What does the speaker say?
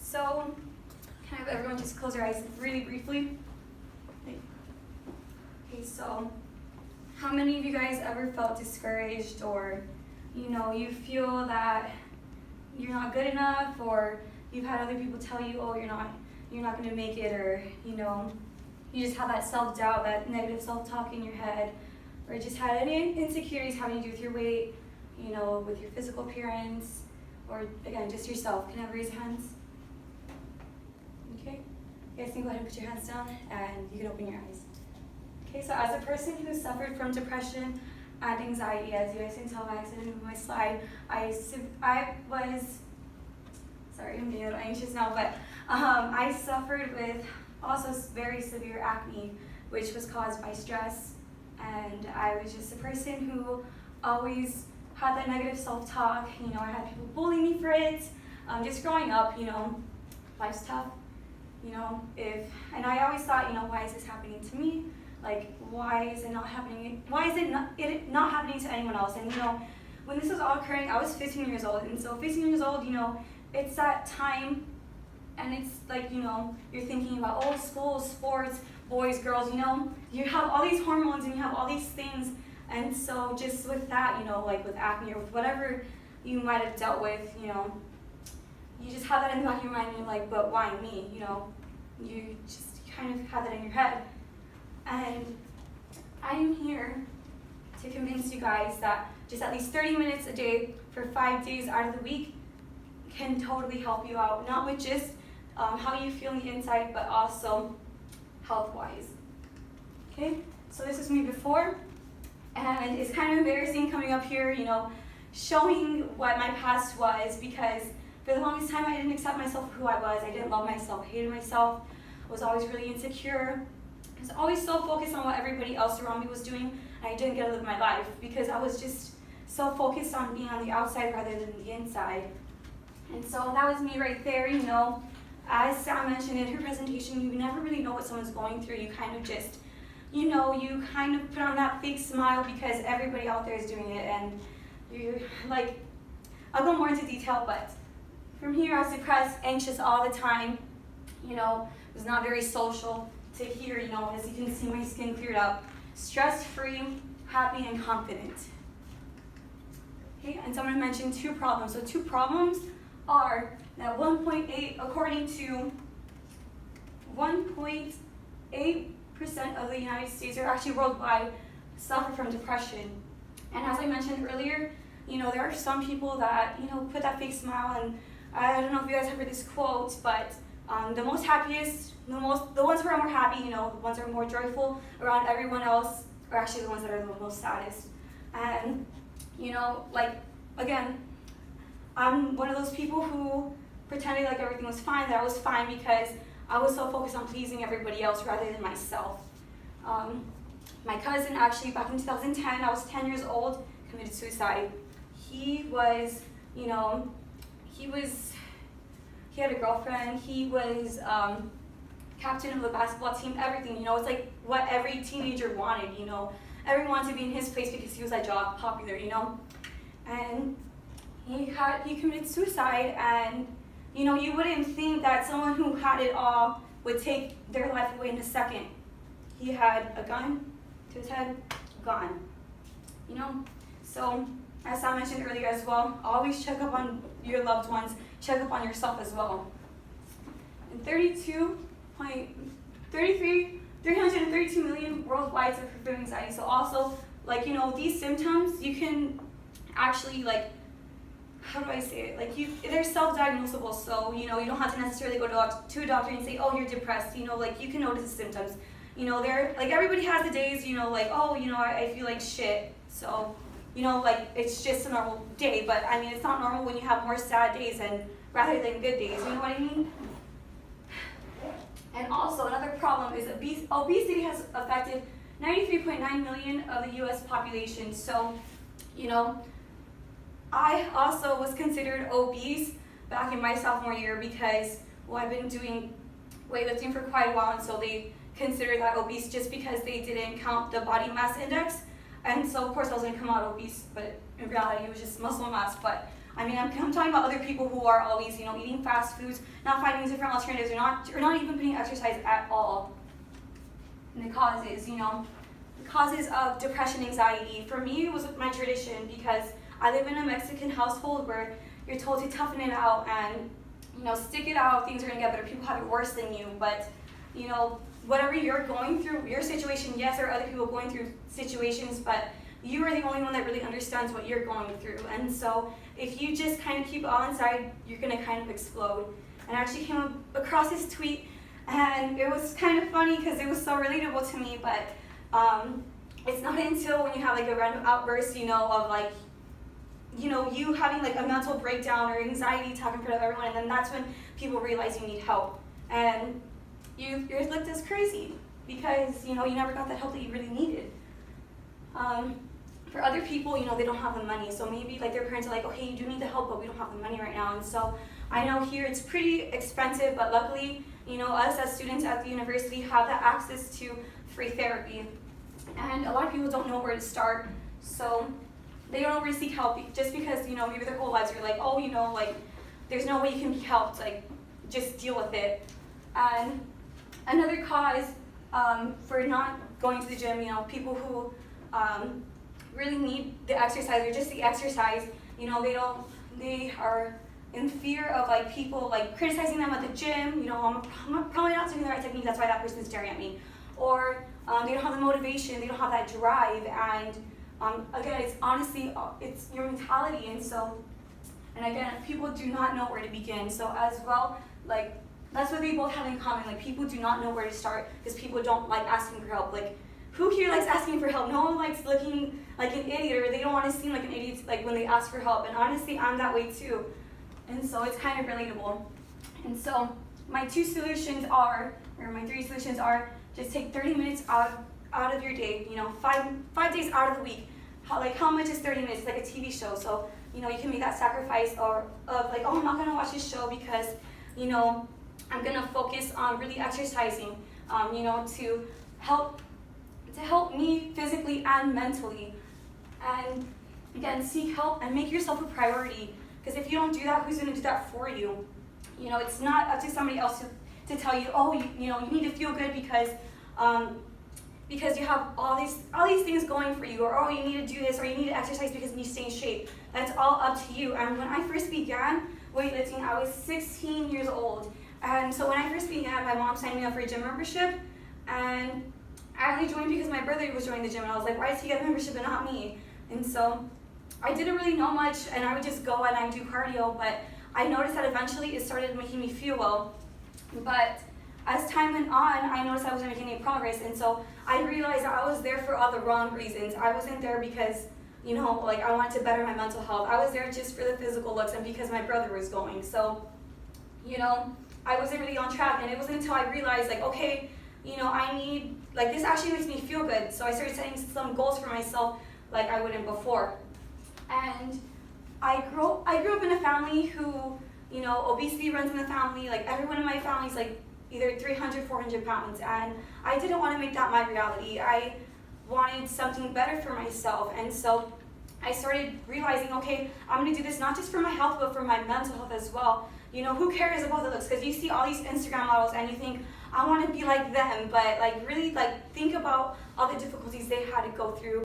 So, can I have everyone just close their eyes really briefly? Okay, so how many of you guys ever felt discouraged, or you feel that you're not good enough, or you've had other people tell you, oh, you're not going to make it, or you just have that self-doubt, that negative self-talk in your head, or just had any insecurities having to do with your weight, with your physical appearance, or again, just yourself. Can I have raise hands? Okay, you guys can go ahead and put your hands down, and you can open your eyes. Okay, so as a person who suffered from depression and anxiety, as you guys can tell by accident moving my slide, I was, sorry, I'm getting a little anxious now, but I suffered with also very severe acne, which was caused by stress, and I was just a person who always had that negative self-talk. I had people bully me for it. Just growing up, life's tough. And I always thought, why is this happening to me? Like, why is it not happening? Why is it not happening to anyone else? And when this was all occurring, I was 15 years old, and so 15 years old, it's that time, and it's like, you're thinking about, oh, school, sports, boys, girls, you have all these hormones and you have all these things. And so just with that, like with acne or with whatever you might have dealt with, you just have that in the back of your mind, and you're like, but why me? You just kind of have that in your head. And I am here to convince you guys that just at least 30 minutes a day for 5 days out of the week can totally help you out, not with just how you feel on the inside, but also health-wise. Okay, so this is me before. And it's kind of embarrassing coming up here, showing what my past was, because for the longest time I didn't accept myself for who I was. I didn't love myself, I hated myself, I was always really insecure. I was always so focused on what everybody else around me was doing, and I didn't get to live my life because I was just so focused on being on the outside rather than the inside. And so that was me right there, As Sam mentioned in her presentation, you never really know what someone's going through. You kind of just you kind of put on that fake smile because everybody out there is doing it, and you're like, I'll go more into detail, but from here I was depressed, anxious all the time, was not very social, to here, as you can see, my skin cleared up, stress-free, happy, and confident. Okay, and so I'm going to mention 2 problems. So 2 problems are that 1.8, according to 1.8% of the United States, or actually worldwide, suffer from depression. And as I mentioned earlier, there are some people that, put that fake smile, and I don't know if you guys have heard this quote, but the most happiest, the ones who are more happy, the ones that are more joyful around everyone else are actually the ones that are the most saddest. And, again, I'm one of those people who pretended like everything was fine, that I was fine because I was so focused on pleasing everybody else rather than myself. My cousin, actually, back in 2010, I was 10 years old, committed suicide. He was, he had a girlfriend, he was captain of the basketball team, everything, it's like what every teenager wanted, everyone wanted to be in his place because he was that job popular, and he committed suicide, and you wouldn't think that someone who had it all would take their life away in a second. He had a gun to his head, gone. So as I mentioned earlier as well, always check up on your loved ones, check up on yourself as well. And 332 million worldwide suffer from anxiety. So also, these symptoms, you can actually, how do I say it? They're self-diagnosable, so, you don't have to necessarily go to a doctor and say, oh, you're depressed, you can notice the symptoms. Everybody has the days, I feel like shit, so, it's just a normal day, but, it's not normal when you have more sad days rather than good days, you know what I mean? And also, another problem is obesity has affected 93.9 million of the U.S. population, so, I also was considered obese back in my sophomore year because, I've been doing weightlifting for quite a while, and so they considered that obese just because they didn't count the body mass index. And so, of course, I was going to come out obese, but in reality, it was just muscle mass. But I mean, I'm talking about other people who are always, eating fast foods, not finding different alternatives, or not even putting exercise at all. And the causes of depression, anxiety. For me, it was my tradition because I live in a Mexican household where you're told to toughen it out and, stick it out, things are gonna get better. People have it worse than you, but, whatever you're going through, your situation, yes, there are other people going through situations, but you are the only one that really understands what you're going through. And so if you just kind of keep it all inside, you're gonna kind of explode. And I actually came across this tweet, and it was kind of funny because it was so relatable to me, but it's not until when you have like a random outburst, of like, you having like a mental breakdown or anxiety attack in front of everyone, and then that's when people realize you need help. And you're looked as crazy because, you never got the help that you really needed. For other people, they don't have the money, so maybe like their parents are like, okay, you do need the help, but we don't have the money right now. And so I know here it's pretty expensive, but luckily, us as students at the university have the access to free therapy. And a lot of people don't know where to start, so they don't know where to seek help just because, maybe their whole lives are like, oh, like there's no way you can be helped, like just deal with it. And another cause for not going to the gym, people who really need the exercise or just the exercise, they are in fear of like people like criticizing them at the gym, I'm probably not doing the right technique, that's why that person's staring at me. Or they don't have the motivation, they don't have that drive, and again, it's honestly, it's your mentality, and again, people do not know where to begin. So as well, like, that's what they both have in common, like people do not know where to start because people don't like asking for help. Like, who here likes asking for help? No one likes looking like an idiot, or they don't want to seem like an idiot like when they ask for help, and honestly, I'm that way too. And so it's kind of relatable. And so my three solutions are just take 30 minutes out of your day, 5 days out of the week. How much is 30 minutes? It's like a TV show. So, you can make that sacrifice of like, oh, I'm not gonna watch this show because, I'm gonna focus on really exercising, to help me physically and mentally. And again, seek help and make yourself a priority. Because if you don't do that, who's gonna do that for you? It's not up to somebody else to tell you, oh, you need to feel good because you have all these things going for you, or oh, you need to do this, or you need to exercise because you need to stay in shape. That's all up to you. And when I first began weightlifting, I was 16 years old. And so when I first began, my mom signed me up for a gym membership, and I only joined because my brother was joining the gym, and I was like, why does he get a membership and not me? And so I didn't really know much, and I would just go and I do cardio, but I noticed that eventually it started making me feel well. But as time went on, I noticed I wasn't making any progress, and so I realized I was there for all the wrong reasons. I wasn't there because, like I wanted to better my mental health. I was there just for the physical looks and because my brother was going. So, I wasn't really on track, and it wasn't until I realized, like, okay, I need, like, this actually makes me feel good. So I started setting some goals for myself like I wouldn't before. And I grew up in a family who, obesity runs in the family. Like, everyone in my family is like either 300, 400 pounds, and I didn't want to make that my reality. I wanted something better for myself, and so I started realizing, okay, I'm going to do this not just for my health, but for my mental health as well. Who cares about the looks? Because you see all these Instagram models and you think, I want to be like them, but like really like think about all the difficulties they had to go through.